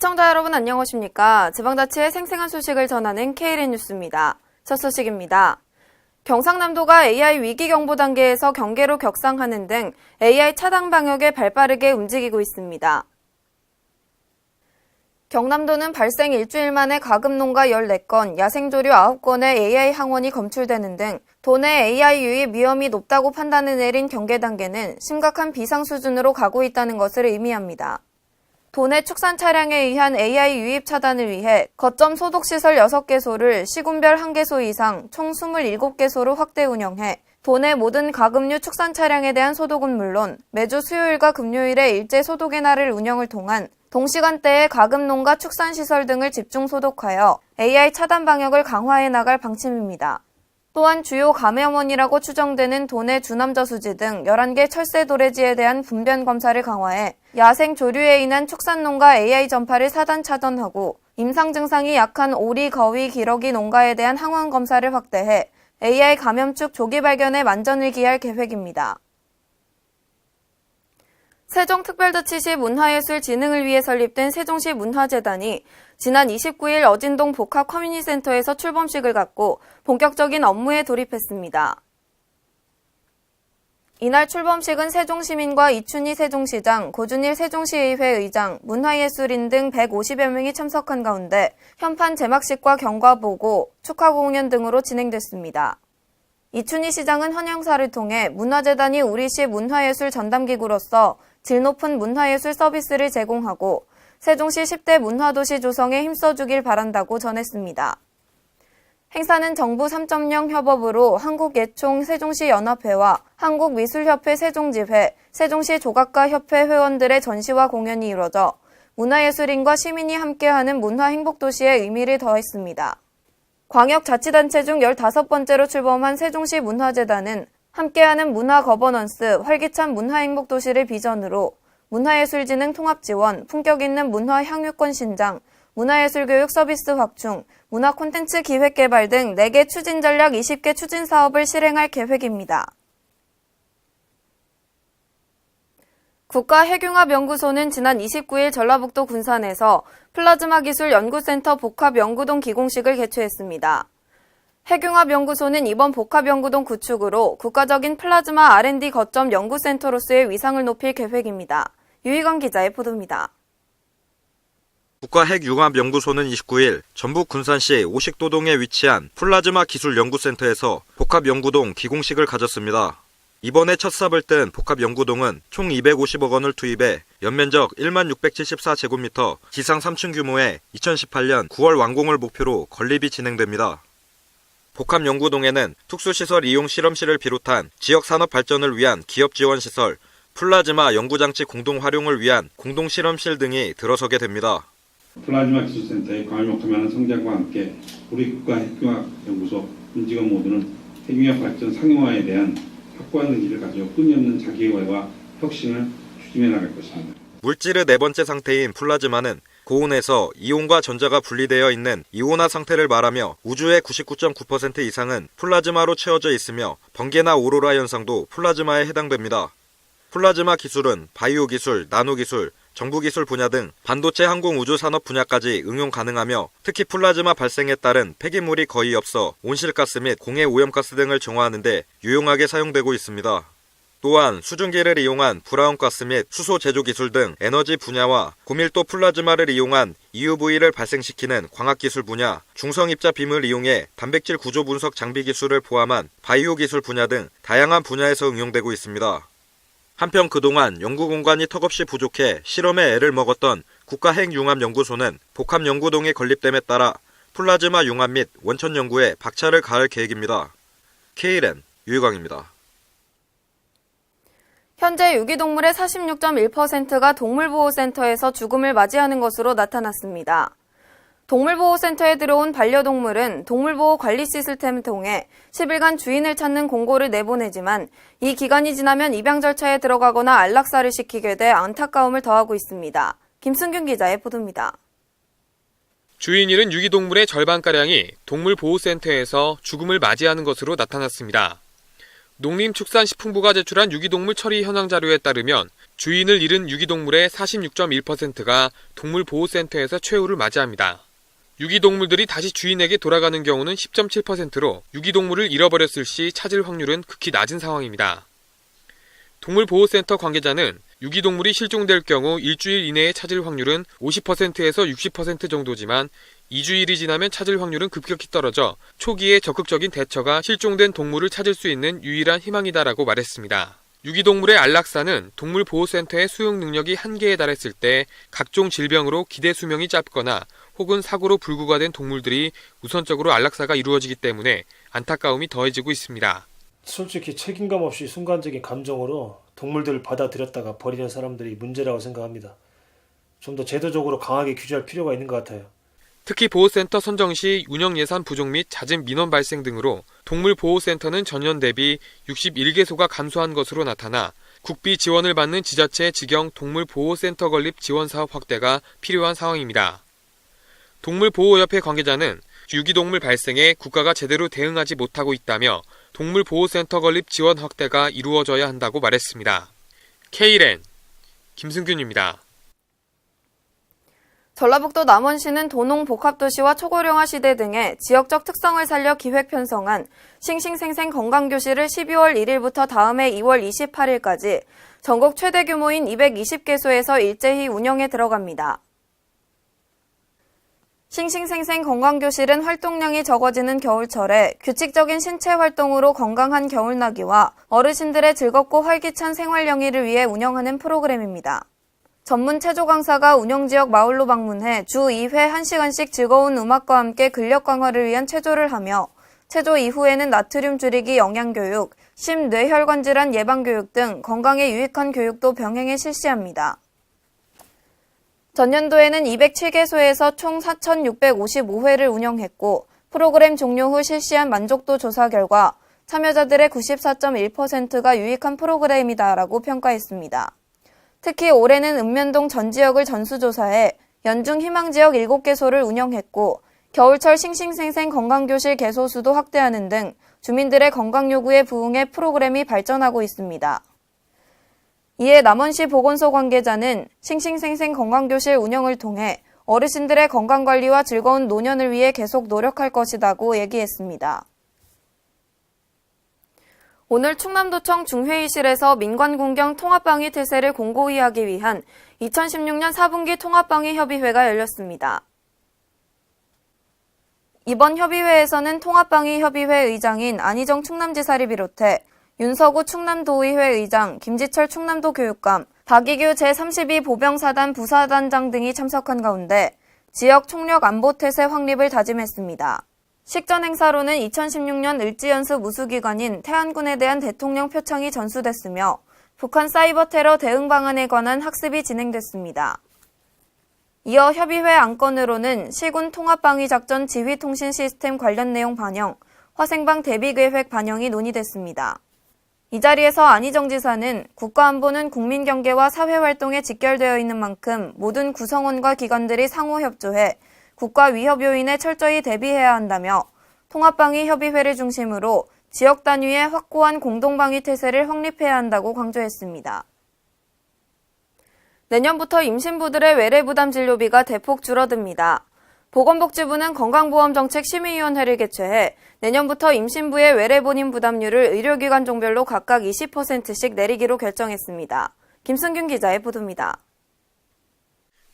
시청자 여러분 안녕하십니까? 지방자치의 생생한 소식을 전하는 KLN 뉴스입니다. 첫 소식입니다. 경상남도가 AI 위기 경보 단계에서 경계로 격상하는 등 AI 차단 방역에 발빠르게 움직이고 있습니다. 경남도는 발생 일주일 만에 가금농가 14건, 야생조류 9건의 AI 항원이 검출되는 등 도내 AI 유입 위험이 높다고 판단을 내린 경계 단계는 심각한 비상 수준으로 가고 있다는 것을 의미합니다. 도내 축산 차량에 의한 AI 유입 차단을 위해 거점 소독시설 6개소를 시군별 1개소 이상 총 27개소로 확대 운영해 도내 모든 가금류 축산 차량에 대한 소독은 물론 매주 수요일과 금요일에 일제 소독의 날을 운영을 통한 동시간대에 가금농가 축산시설 등을 집중 소독하여 AI 차단 방역을 강화해 나갈 방침입니다. 또한 주요 감염원이라고 추정되는 도내 주남저수지 등 11개 철새 도래지에 대한 분변 검사를 강화해 야생 조류에 인한 축산농가 AI 전파를 사단 차단하고 임상 증상이 약한 오리, 거위, 기러기 농가에 대한 항원 검사를 확대해 AI 감염축 조기 발견에 만전을 기할 계획입니다. 세종특별자치시 문화예술 진흥을 위해 설립된 세종시 문화재단이 지난 29일 어진동 복합 커뮤니티센터에서 출범식을 갖고 본격적인 업무에 돌입했습니다. 이날 출범식은 세종시민과 이춘희 세종시장, 고준일 세종시의회 의장, 문화예술인 등 150여 명이 참석한 가운데 현판 제막식과 경과보고, 축하 공연 등으로 진행됐습니다. 이춘희 시장은 헌영사를 통해 문화재단이 우리시 문화예술 전담기구로서 질 높은 문화예술 서비스를 제공하고 세종시 10대 문화도시 조성에 힘써주길 바란다고 전했습니다. 행사는 정부 3.0 협업으로 한국예총 세종시 연합회와 한국미술협회 세종지회, 세종시 조각가협회 회원들의 전시와 공연이 이루어져 문화예술인과 시민이 함께하는 문화행복도시의 의미를 더했습니다. 광역자치단체 중 15번째로 출범한 세종시 문화재단은 함께하는 문화 거버넌스, 활기찬 문화행복도시를 비전으로 문화예술진흥 통합지원, 품격 있는 문화향유권 신장, 문화예술교육 서비스 확충, 문화 콘텐츠 기획개발 등 4개 추진전략 20개 추진사업을 실행할 계획입니다. 국가핵융합연구소는 지난 29일 전라북도 군산에서 플라즈마 기술 연구센터 복합연구동 기공식을 개최했습니다. 핵융합연구소는 이번 복합연구동 구축으로 국가적인 플라즈마 R&D 거점 연구센터로서의 위상을 높일 계획입니다. 유희관 기자의 보도입니다. 국가핵융합연구소는 29일 전북 군산시 오식도동에 위치한 플라즈마 기술연구센터에서 복합연구동 기공식을 가졌습니다. 이번에 첫 삽을 뜬 복합연구동은 총 250억 원을 투입해 연면적 1674제곱미터 지상 3층 규모의 2018년 9월 완공을 목표로 건립이 진행됩니다. 복합연구동에는 특수시설 이용 실험실을 비롯한 지역 산업 발전을 위한 기업 지원 시설, 플라즈마 연구장치 공동 활용을 위한 공동 실험실 등이 들어서게 됩니다. 플라즈마 기술센터의 광활목하면 성장과 함께 우리 국가핵융합연구소 임직원 모두는 핵융합 발전 상용화에 대한 확고한 의지를 가지고 끊임없는 자기개발과 혁신을 추진해 나갈 것입니다. 물질의 네 번째 상태인 플라즈마는 고온에서 이온과 전자가 분리되어 있는 이온화 상태를 말하며 우주의 99.9% 이상은 플라즈마로 채워져 있으며 번개나 오로라 현상도 플라즈마에 해당됩니다. 플라즈마 기술은 바이오 기술, 나노 기술, 정부 기술 분야 등 반도체 항공 우주 산업 분야까지 응용 가능하며 특히 플라즈마 발생에 따른 폐기물이 거의 없어 온실가스 및 공해 오염가스 등을 정화하는 데 유용하게 사용되고 있습니다. 또한 수증기를 이용한 브라운가스 및 수소 제조 기술 등 에너지 분야와 고밀도 플라즈마를 이용한 EUV를 발생시키는 광학기술 분야, 중성입자 빔을 이용해 단백질 구조 분석 장비 기술을 포함한 바이오 기술 분야 등 다양한 분야에서 응용되고 있습니다. 한편 그동안 연구 공간이 턱없이 부족해 실험에 애를 먹었던 국가핵융합연구소는 복합연구동의 건립됨에 따라 플라즈마 융합 및 원천 연구에 박차를 가할 계획입니다. KLN 유희광입니다. 현재 유기동물의 46.1%가 동물보호센터에서 죽음을 맞이하는 것으로 나타났습니다. 동물보호센터에 들어온 반려동물은 동물보호 관리 시스템을 통해 10일간 주인을 찾는 공고를 내보내지만 이 기간이 지나면 입양 절차에 들어가거나 안락사를 시키게 돼 안타까움을 더하고 있습니다. 김승균 기자의 보도입니다. 주인 잃은 유기동물의 절반가량이 동물보호센터에서 죽음을 맞이하는 것으로 나타났습니다. 농림축산식품부가 제출한 유기동물 처리 현황 자료에 따르면 주인을 잃은 유기동물의 46.1%가 동물보호센터에서 최후를 맞이합니다. 유기동물들이 다시 주인에게 돌아가는 경우는 10.7%로 유기동물을 잃어버렸을 시 찾을 확률은 극히 낮은 상황입니다. 동물보호센터 관계자는 유기동물이 실종될 경우 일주일 이내에 찾을 확률은 50%에서 60% 정도지만 2주일이 지나면 찾을 확률은 급격히 떨어져 초기에 적극적인 대처가 실종된 동물을 찾을 수 있는 유일한 희망이다라고 말했습니다. 유기동물의 안락사는 동물보호센터의 수용 능력이 한계에 달했을 때 각종 질병으로 기대 수명이 짧거나 혹은 사고로 불구가 된 동물들이 우선적으로 안락사가 이루어지기 때문에 안타까움이 더해지고 있습니다. 솔직히 책임감 없이 순간적인 감정으로 동물들을 받아들였다가 버리는 사람들이 문제라고 생각합니다. 좀 더 제도적으로 강하게 규제할 필요가 있는 것 같아요. 특히 보호센터 선정 시 운영 예산 부족 및 잦은 민원 발생 등으로 동물보호센터는 전년 대비 61개소가 감소한 것으로 나타나 국비 지원을 받는 지자체 직영 동물보호센터 건립 지원 사업 확대가 필요한 상황입니다. 동물보호협회 관계자는 유기동물 발생에 국가가 제대로 대응하지 못하고 있다며 동물보호센터 건립 지원 확대가 이루어져야 한다고 말했습니다. K랜 김승균입니다. 전라북도 남원시는 도농복합도시와 초고령화 시대 등의 지역적 특성을 살려 기획 편성한 싱싱생생 건강교실을 12월 1일부터 다음해 2월 28일까지 전국 최대 규모인 220개소에서 일제히 운영에 들어갑니다. 싱싱생생 건강교실은 활동량이 적어지는 겨울철에 규칙적인 신체 활동으로 건강한 겨울나기와 어르신들의 즐겁고 활기찬 생활영위를 위해 운영하는 프로그램입니다. 전문 체조 강사가 운영지역 마을로 방문해 주 2회 1시간씩 즐거운 음악과 함께 근력 강화를 위한 체조를 하며 체조 이후에는 나트륨 줄이기 영양교육, 심뇌혈관 질환 예방교육 등 건강에 유익한 교육도 병행해 실시합니다. 전년도에는 207개소에서 총 4,655회를 운영했고 프로그램 종료 후 실시한 만족도 조사 결과 참여자들의 94.1%가 유익한 프로그램이다라고 평가했습니다. 특히 올해는 읍면동 전 지역을 전수조사해 연중 희망지역 7개소를 운영했고 겨울철 싱싱생생 건강교실 개소 수도 확대하는 등 주민들의 건강 요구에 부응해 프로그램이 발전하고 있습니다. 이에 남원시 보건소 관계자는 싱싱생생 건강교실 운영을 통해 어르신들의 건강관리와 즐거운 노년을 위해 계속 노력할 것이라고 얘기했습니다. 오늘 충남도청 중회의실에서 민관공경 통합방위 태세를 공고히 하기 위한 2016년 4분기 통합방위 협의회가 열렸습니다. 이번 협의회에서는 통합방위 협의회 의장인 안희정 충남지사를 비롯해 윤서구 충남도의회 의장, 김지철 충남도 교육감, 박이규 제32 보병사단 부사단장 등이 참석한 가운데 지역 총력 안보 태세 확립을 다짐했습니다. 식전 행사로는 2016년 을지연수 무수기관인 태안군에 대한 대통령 표창이 전수됐으며 북한 사이버 테러 대응 방안에 관한 학습이 진행됐습니다. 이어 협의회 안건으로는 시군 통합방위작전 지휘통신 시스템 관련 내용 반영, 화생방 대비계획 반영이 논의됐습니다. 이 자리에서 안희정 지사는 국가안보는 국민경계와 사회활동에 직결되어 있는 만큼 모든 구성원과 기관들이 상호협조해 국가 위협 요인에 철저히 대비해야 한다며 통합방위협의회를 중심으로 지역 단위의 확고한 공동방위 태세를 확립해야 한다고 강조했습니다. 내년부터 임신부들의 외래부담 진료비가 대폭 줄어듭니다. 보건복지부는 건강보험정책심의위원회를 개최해 내년부터 임신부의 외래본인 부담률을 의료기관 종별로 각각 20%씩 내리기로 결정했습니다. 김승균 기자의 보도입니다.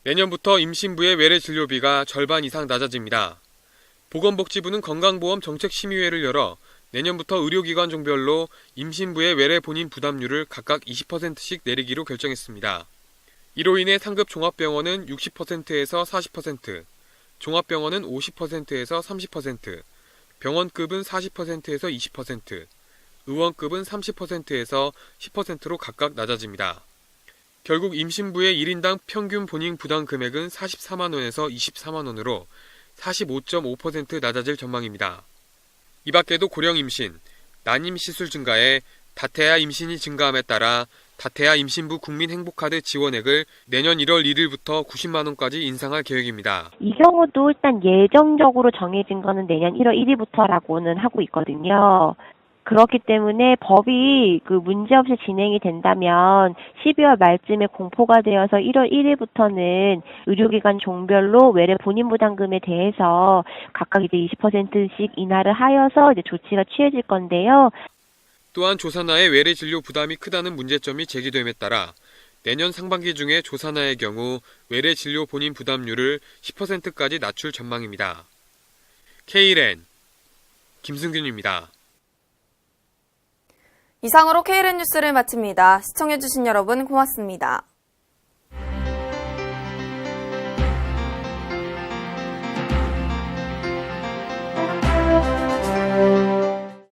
내년부터 임신부의 외래 진료비가 절반 이상 낮아집니다. 보건복지부는 건강보험정책심의회를 열어 내년부터 의료기관 종별로 임신부의 외래 본인 부담률을 각각 20%씩 내리기로 결정했습니다. 이로 인해 상급 종합병원은 60%에서 40%, 종합병원은 50%에서 30%, 병원급은 40%에서 20%, 의원급은 30%에서 10%로 각각 낮아집니다. 결국 임신부의 1인당 평균 본인 부담 금액은 44만 원에서 24만 원으로 45.5% 낮아질 전망입니다. 이 밖에도 고령 임신, 난임 시술 증가에 다태아 임신이 증가함에 따라 다태아 임신부 국민행복카드 지원액을 내년 1월 1일부터 90만 원까지 인상할 계획입니다. 이 경우도 일단 예정적으로 정해진 거는 내년 1월 1일부터라고는 하고 있거든요. 그렇기 때문에 법이 문제없이 진행이 된다면 12월 말쯤에 공포가 되어서 1월 1일부터는 의료기관 종별로 외래 본인 부담금에 대해서 각각 이제 20%씩 인하를 하여서 이제 조치가 취해질 건데요. 또한 조산하의 외래 진료 부담이 크다는 문제점이 제기됨에 따라 내년 상반기 중에 조산하의 경우 외래 진료 본인 부담률을 10%까지 낮출 전망입니다. Kren 김승균입니다. 이상으로 Kren 뉴스를 마칩니다. 시청해주신 여러분 고맙습니다.